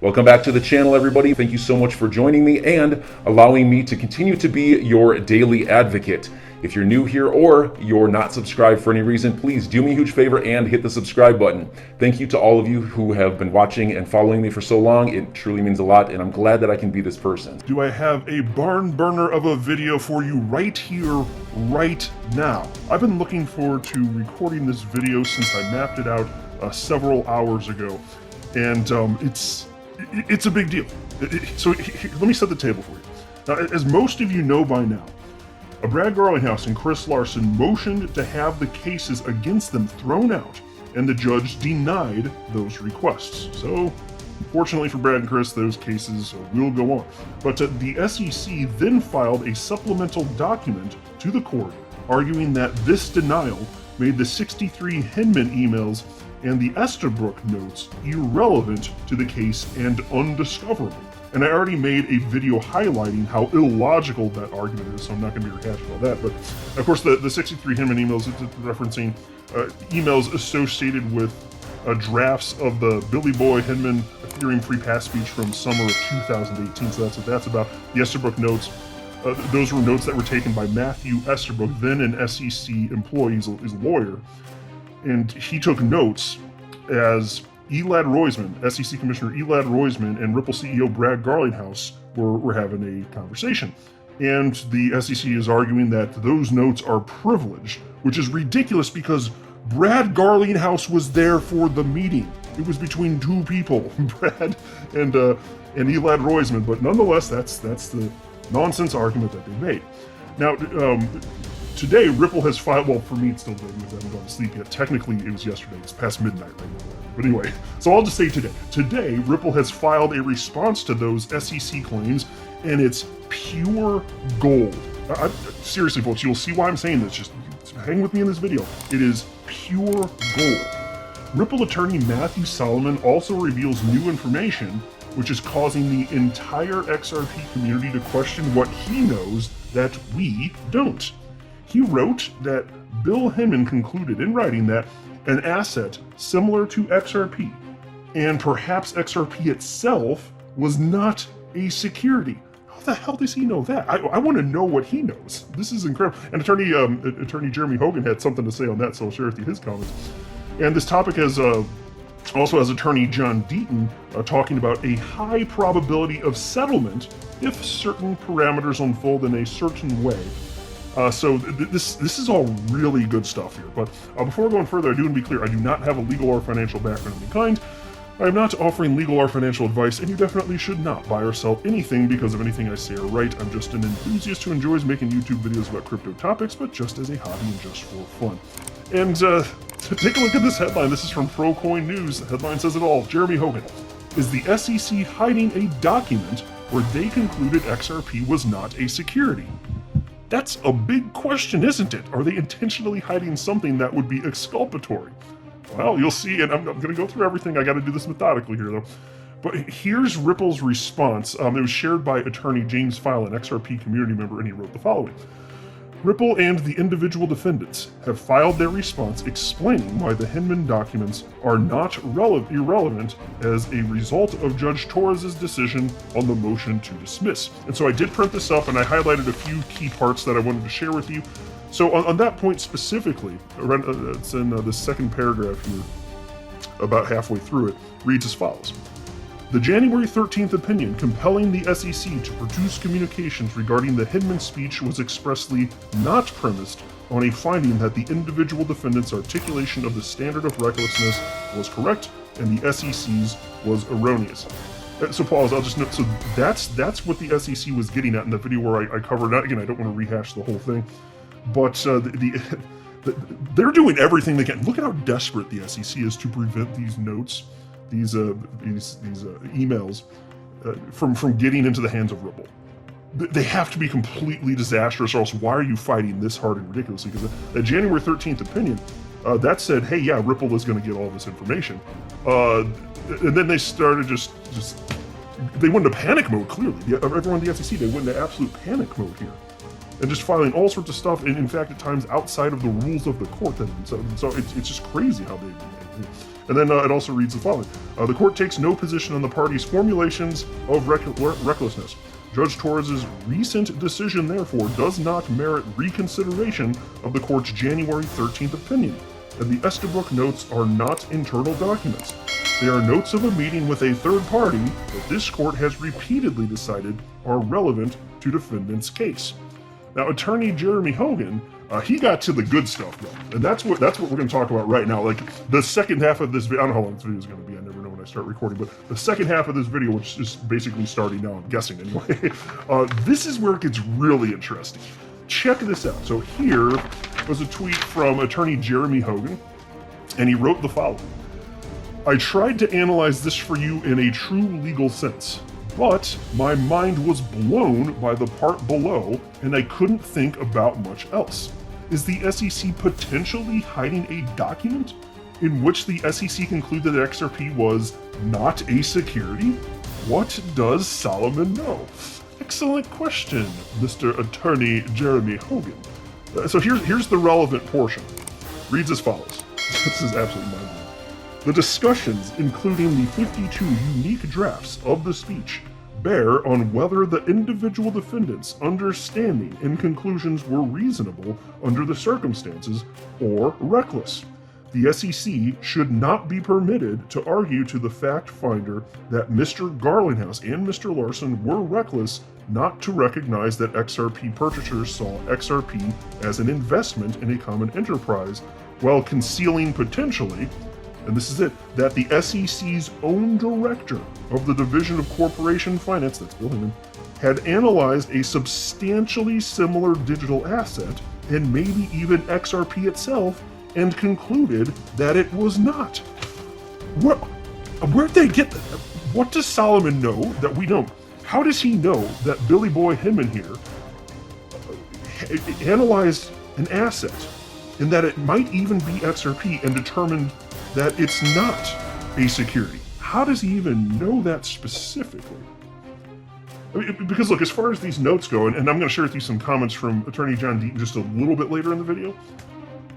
Welcome back to the channel, everybody. Thank you so much for joining me and allowing me to continue to be your daily advocate. If you're new here or you're not subscribed for any reason, please do me a huge favor and hit the subscribe button. Thank you to all of you who have been watching and following me for so long. It truly means a lot, and I'm glad that I can be this person. Do I have a barn burner of a video for you right here, right now? I've been looking forward to recording this video since I mapped it out several hours ago, and it's a big deal. So let me set the table for you. Now, as most of you know by now, Brad Garlinghouse and Chris Larson motioned to have the cases against them thrown out, and the judge denied those requests. So, fortunately for Brad and Chris, those cases will go on. But the SEC then filed a supplemental document to the court arguing that this denial made the 63 Hinman emails and the Estabrook notes irrelevant to the case and undiscoverable. And I already made a video highlighting how illogical that argument is, so I'm not going to be rehashing all that. But of course, the 63 Hinman emails, it's referencing emails associated with drafts of the Billy Boy Hinman Ethereum free pass speech from summer of 2018. So that's what that's about. The Estabrook notes, those were notes that were taken by Matthew Estabrook, then an SEC employee, he's a lawyer, and he took notes as Elad Roisman, SEC Commissioner Elad Roisman, and Ripple CEO Brad Garlinghouse were having a conversation. And the SEC is arguing that those notes are privileged, which is ridiculous because Brad Garlinghouse was there for the meeting. It was between two people, Brad and Elad Roisman. But nonetheless, that's the nonsense argument that they made. Now, today, Ripple has filed, well, for me it's still day because I haven't gone to sleep yet. Technically, it was yesterday. It's past midnight right now. But anyway, so I'll just say today. Today, Ripple has filed a response to those SEC claims, and it's pure gold. Seriously, folks, you'll see why I'm saying this. Just hang with me in this video. It is pure gold. Ripple attorney Matthew Solomon also reveals new information, which is causing the entire XRP community to question what he knows that we don't. He wrote that Bill Hinman concluded in writing that an asset similar to XRP, and perhaps XRP itself, was not a security. How the hell does he know that? I want to know what he knows. This is incredible. And Attorney Jeremy Hogan had something to say on that, so I'll share with you his comments. And this topic has also has Attorney John Deaton talking about a high probability of settlement if certain parameters unfold in a certain way. So this is all really good stuff here. But before going further, I do want to be clear, I do not have a legal or financial background of any kind. I am not offering legal or financial advice, and you definitely should not buy or sell anything because of anything I say or write. I'm just an enthusiast who enjoys making YouTube videos about crypto topics, but just as a hobby and just for fun. And take a look at this headline. This is from ProCoin News. The headline says it all. Jeremy Hogan. Is the SEC hiding a document where they concluded XRP was not a security? That's a big question, isn't it? Are they intentionally hiding something that would be exculpatory? Well, you'll see, and I'm going to go through everything. I got to do this methodically here, though. But here's Ripple's response. It was shared by attorney James File, an XRP community member, and he wrote the following. Ripple and the individual defendants have filed their response explaining why the Hinman documents are not irrelevant as a result of Judge Torres's decision on the motion to dismiss. And so I did print this up and I highlighted a few key parts that I wanted to share with you. So on that point specifically, it's in the second paragraph here, about halfway through it, reads as follows. The January 13th opinion compelling the SEC to produce communications regarding the Hinman speech was expressly not premised on a finding that the individual defendants' articulation of the standard of recklessness was correct and the SEC's was erroneous. So pause, I'll just note, so that's what the SEC was getting at in the video where I covered it. Again, I don't want to rehash the whole thing, but they're doing everything they can. Look at how desperate the SEC is to prevent these notes, these emails from getting into the hands of Ripple. They have to be completely disastrous, or else why are you fighting this hard and ridiculously? Because the January 13th opinion, that said, hey, yeah, Ripple is going to get all this information. And then they started they went into panic mode, clearly. Everyone in the SEC, they went into absolute panic mode here. And just filing all sorts of stuff, and in fact, at times outside of the rules of the court. So it's just crazy how they And then it also reads the following. The court takes no position on the parties' formulations of recklessness. Judge Torres's recent decision, therefore, does not merit reconsideration of the court's January 13th opinion, and the Estabrook notes are not internal documents. They are notes of a meeting with a third party that this court has repeatedly decided are relevant to defendant's case. Now, attorney Jeremy Hogan, he got to the good stuff, though, and that's what we're going to talk about right now. Like the second half of this video, I don't know how long this video is going to be. I never know when I start recording, but the second half of this video, which is basically starting now, I'm guessing anyway. This is where it gets really interesting. Check this out. So here was a tweet from attorney Jeremy Hogan, and he wrote the following. I tried to analyze this for you in a true legal sense, but my mind was blown by the part below, and I couldn't think about much else. Is the SEC potentially hiding a document in which the SEC concluded that XRP was not a security? What does Solomon know? Excellent question, Mr. Attorney Jeremy Hogan. So here's the relevant portion. Reads as follows. This is absolutely mind-blowing. The discussions, including the 52 unique drafts of the speech, bear on whether the individual defendants' understanding and conclusions were reasonable under the circumstances or reckless. The SEC should not be permitted to argue to the fact finder that Mr. Garlinghouse and Mr. Larson were reckless not to recognize that XRP purchasers saw XRP as an investment in a common enterprise while concealing potentially, and this is it, that the SEC's own director of the Division of Corporation Finance, that's Bill Hinman, had analyzed a substantially similar digital asset, and maybe even XRP itself, and concluded that it was not. Where'd they get that? What does Solomon know that we don't? How does he know that Billy Boy Hinman here analyzed an asset and that it might even be XRP and determined that it's not a security? How does he even know that specifically? I mean, because look, as far as these notes go, and I'm going to share with you some comments from Attorney John Deaton just a little bit later in the video,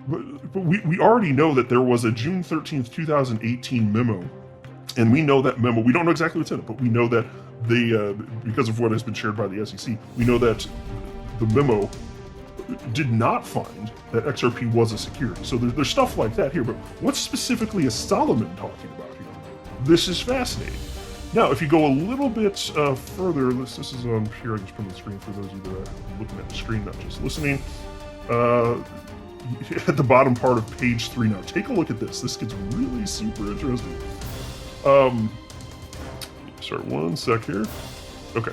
but we already know that there was a June 13th, 2018 memo, and we know that memo, we don't know exactly what's in it, but we know that because of what has been shared by the SEC, we know that the memo did not find that XRP was a security. So there's stuff like that here, but what specifically is Solomon talking about here? This is fascinating. Now, if you go a little bit further, this is on here, I just put on the screen for those of you that are looking at the screen, not just listening. At the bottom part of page 3 now, take a look at this. This gets really super interesting. Sorry, one sec here. Okay.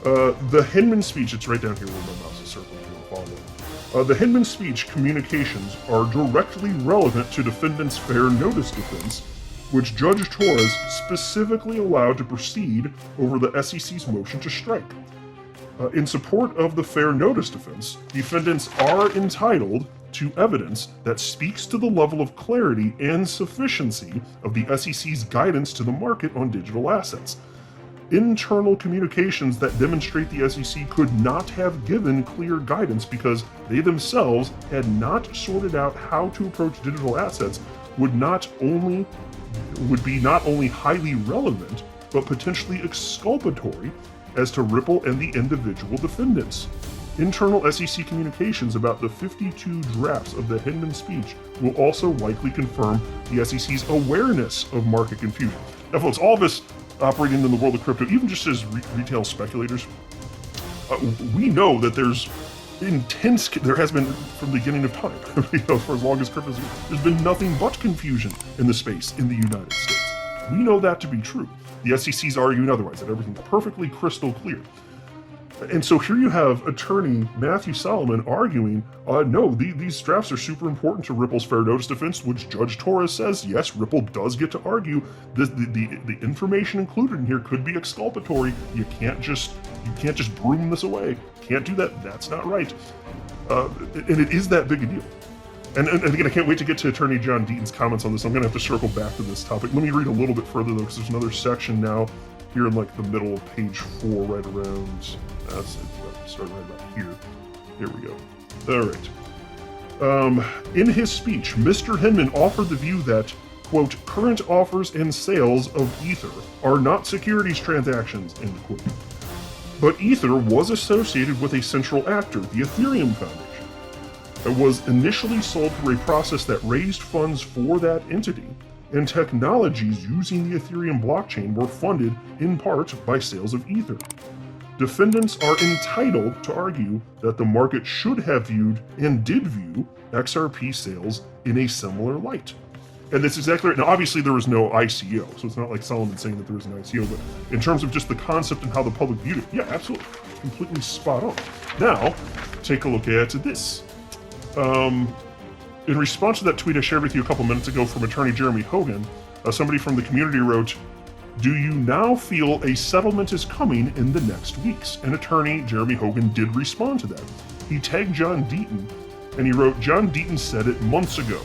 The Hinman speech, it's right down here where my mouse is circling. The Hinman speech communications are directly relevant to defendant's fair notice defense, which Judge Torres specifically allowed to proceed over the SEC's motion to strike. In support of the fair notice defense, defendants are entitled to evidence that speaks to the level of clarity and sufficiency of the SEC's guidance to the market on digital assets. Internal communications that demonstrate the SEC could not have given clear guidance because they themselves had not sorted out how to approach digital assets would be not only highly relevant, but potentially exculpatory as to Ripple and the individual defendants. Internal SEC communications about the 52 drafts of the Hinman speech will also likely confirm the SEC's awareness of market confusion. Now folks, all of us operating in the world of crypto, even just as retail speculators, we know that there has been from the beginning of time, for as long as crypto's, there's been nothing but confusion in the space in the United States. We know that to be true. The SEC's arguing otherwise, that everything's perfectly crystal clear. And so here you have attorney Matthew Solomon arguing, no, these drafts are super important to Ripple's fair notice defense, which Judge Torres says, yes, Ripple does get to argue the information included in here could be exculpatory. You can't just broom this away. Can't do that. That's not right. And it is that big a deal. And again, I can't wait to get to Attorney John Deaton's comments on this. I'm going to have to circle back to this topic. Let me read a little bit further, though, because there's another section now here in like the middle of page 4, right around, start right about here. Here we go. All right. In his speech, Mr. Hinman offered the view that, quote, current offers and sales of Ether are not securities transactions, end quote. But Ether was associated with a central actor, the Ethereum Foundation. It was initially sold through a process that raised funds for that entity, and technologies using the Ethereum blockchain were funded in part by sales of Ether. Defendants are entitled to argue that the market should have viewed and did view XRP sales in a similar light. And that's exactly right. Now, obviously, there was no ICO, so it's not like Solomon saying that there was an ICO, but in terms of just the concept and how the public viewed it, yeah, absolutely. Completely spot on. Now, take a look at this. In response to that tweet I shared with you a couple minutes ago from attorney Jeremy Hogan, somebody from the community wrote, "Do you now feel a settlement is coming in the next weeks?" And attorney Jeremy Hogan did respond to that. He tagged John Deaton, and he wrote, "John Deaton said it months ago.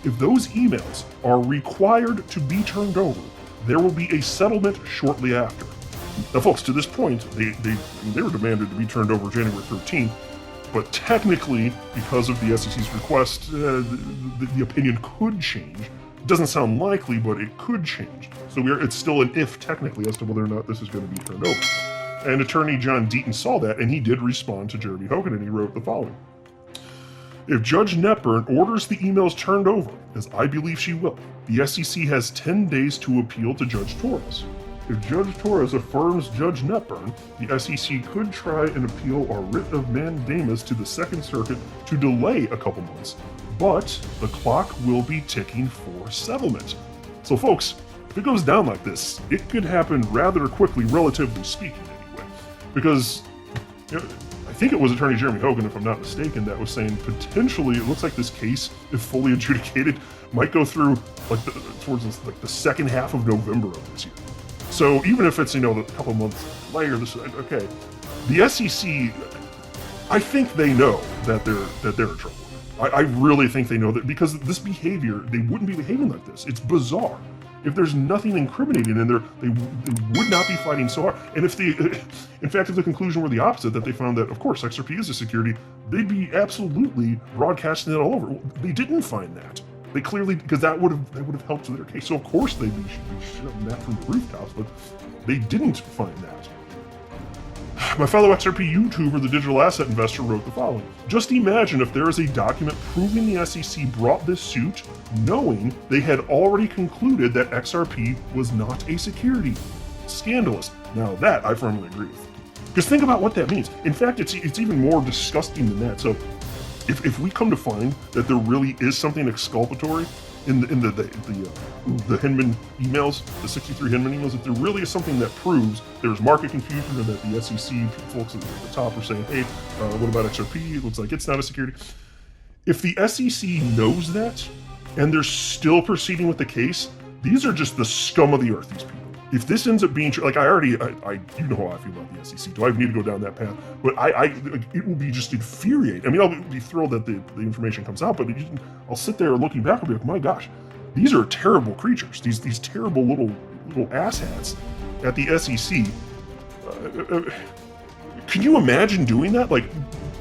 If those emails are required to be turned over, there will be a settlement shortly after." Now, folks, to this point, they were demanded to be turned over January 13th, but technically, because of the SEC's request, the opinion could change. It doesn't sound likely, but it could change. So it's still an if technically as to whether or not this is going to be turned over. And attorney John Deaton saw that, and he did respond to Jeremy Hogan, and he wrote the following. "If Judge Netburn orders the emails turned over, as I believe she will, the SEC has 10 days to appeal to Judge Torres. If Judge Torres affirms Judge Netburn, the SEC could try an appeal or writ of mandamus to the Second Circuit to delay a couple months, but the clock will be ticking for settlement." So folks, if it goes down like this, it could happen rather quickly, relatively speaking anyway, because I think it was attorney Jeremy Hogan, if I'm not mistaken, that was saying potentially it looks like this case, if fully adjudicated, might go through towards the second half of November of this year. So even if it's, a couple months later, okay, the SEC, I think they know that they're in trouble. I really think they know that, because this behavior, they wouldn't be behaving like this. It's bizarre. If there's nothing incriminating in there, they would not be fighting so hard. And if the conclusion were the opposite, that they found that, of course, XRP is a security, they'd be absolutely broadcasting it all over. They didn't find that. They clearly, because that would have helped their case. So of course they'd be shoving that from the rooftops, but they didn't find that. My fellow XRP YouTuber, the digital asset investor, wrote the following. "Just imagine if there is a document proving the SEC brought this suit knowing they had already concluded that XRP was not a security. Scandalous." Now that I firmly agree with. Because think about what that means. In fact, it's even more disgusting than that. So if we come to find that there really is something exculpatory in the Hinman emails, the 63 Hinman emails, if there really is something that proves there's market confusion, or that the SEC folks at the top are saying, hey, what about XRP? It looks like it's not a security. If the SEC knows that and they're still proceeding with the case, these are just the scum of the earth, these people. If this ends up being true, like you know how I feel about the SEC. Do I need to go down that path? But it will be just infuriating. I mean, I'll be thrilled that the information comes out, but I'll sit there looking back and be like, my gosh, these are terrible creatures. These terrible little asshats at the SEC. Can you imagine doing that? Like,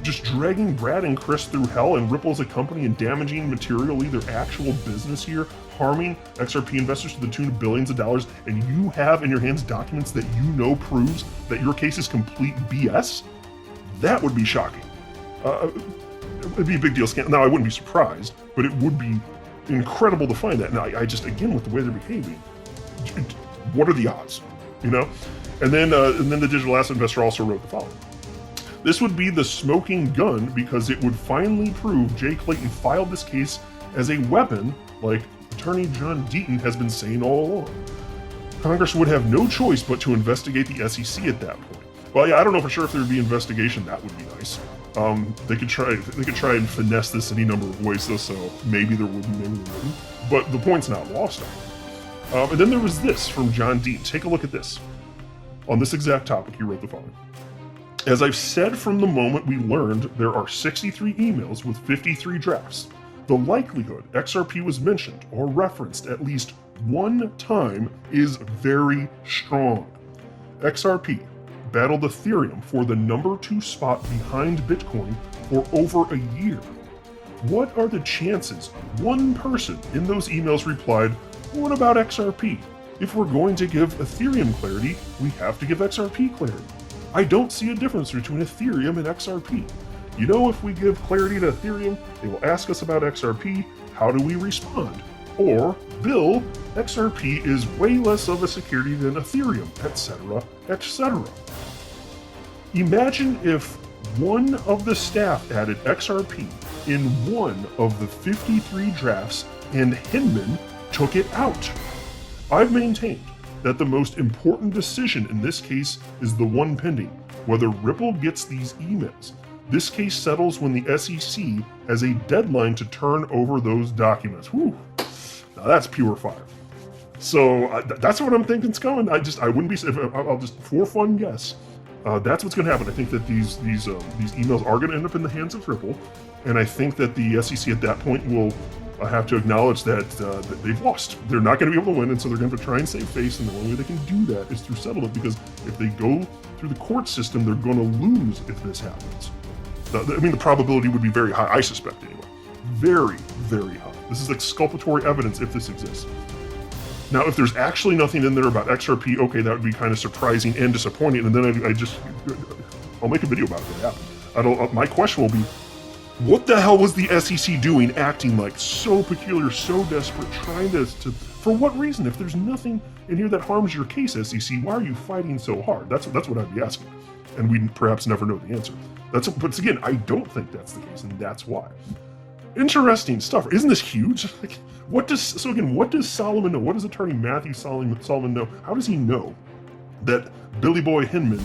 just dragging Brad and Chris through hell and Ripple as a company and damaging materially their actual business here, harming XRP investors to the tune of billions of dollars, and you have in your hands documents that you know proves that your case is complete BS? That would be shocking. It'd be a big deal. Now, I wouldn't be surprised, but it would be incredible to find that. Now, I just, again, with the way they're behaving, what are the odds? And then the digital asset investor also wrote the following. This would be the smoking gun, because it would finally prove Jay Clayton filed this case as a weapon, like attorney John Deaton has been saying all along. Congress would have no choice but to investigate the SEC at that point. Well, yeah, I don't know for sure if there would be investigation. That would be nice. They could try and finesse this any number of ways, though. So maybe there would, maybe there wouldn't. But the point's not lost on it. And then there was this from John Deaton. Take a look at this. On this exact topic, he wrote the following. As I've said from the moment we learned there are 63 emails with 53 drafts, the likelihood XRP was mentioned or referenced at least one time is very strong. XRP battled Ethereum for the number 2 spot behind Bitcoin for over a year. What are the chances one person in those emails replied, What about XRP? If we're going to give Ethereum clarity, we have to give XRP clarity. I don't see a difference between Ethereum and XRP. You know, if we give clarity to Ethereum, they will ask us about XRP. How do we respond? Or, Bill, XRP is way less of a security than Ethereum, etc., etc. Imagine if one of the staff added XRP in one of the 53 drafts and Hinman took it out. I've maintained that the most important decision in this case is the one pending, whether Ripple gets these emails. This case settles when the SEC has a deadline to turn over those documents. Whew. Now that's pure fire. So that's what I'm thinking's coming. I wouldn't be. I'll just for fun guess. That's what's going to happen. I think that these emails are going to end up in the hands of Ripple, and I think that the SEC at that point will have to acknowledge that they've lost. They're not going to be able to win, and so they're going to try and save face. And the only way they can do that is through settlement, because if they go through the court system, they're going to lose if this happens. The probability would be very high. I suspect anyway. Very, very high. This is exculpatory evidence if this exists. Now, if there's actually nothing in there about XRP, okay, that would be kind of surprising and disappointing. And then I'll make a video about it when it happens. My question will be, what the hell was the SEC doing, acting like so peculiar, so desperate, trying to for what reason? If there's nothing in here that harms your case, SEC, why are you fighting so hard? That's what I'd be asking. And we perhaps never know the answer. But again, I don't think that's the case, and that's why. Interesting stuff. Isn't this huge? What does Solomon know? What does attorney Matthew Solomon know? How does he know that Billy Boy Hinman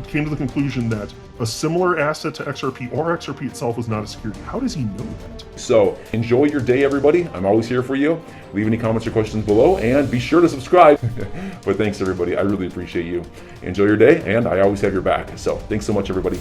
came to the conclusion that a similar asset to XRP or XRP itself was not a security? How does he know that? So enjoy your day, everybody. I'm always here for you. Leave any comments or questions below, and be sure to subscribe. But thanks, everybody. I really appreciate you. Enjoy your day, and I always have your back. So thanks so much, everybody.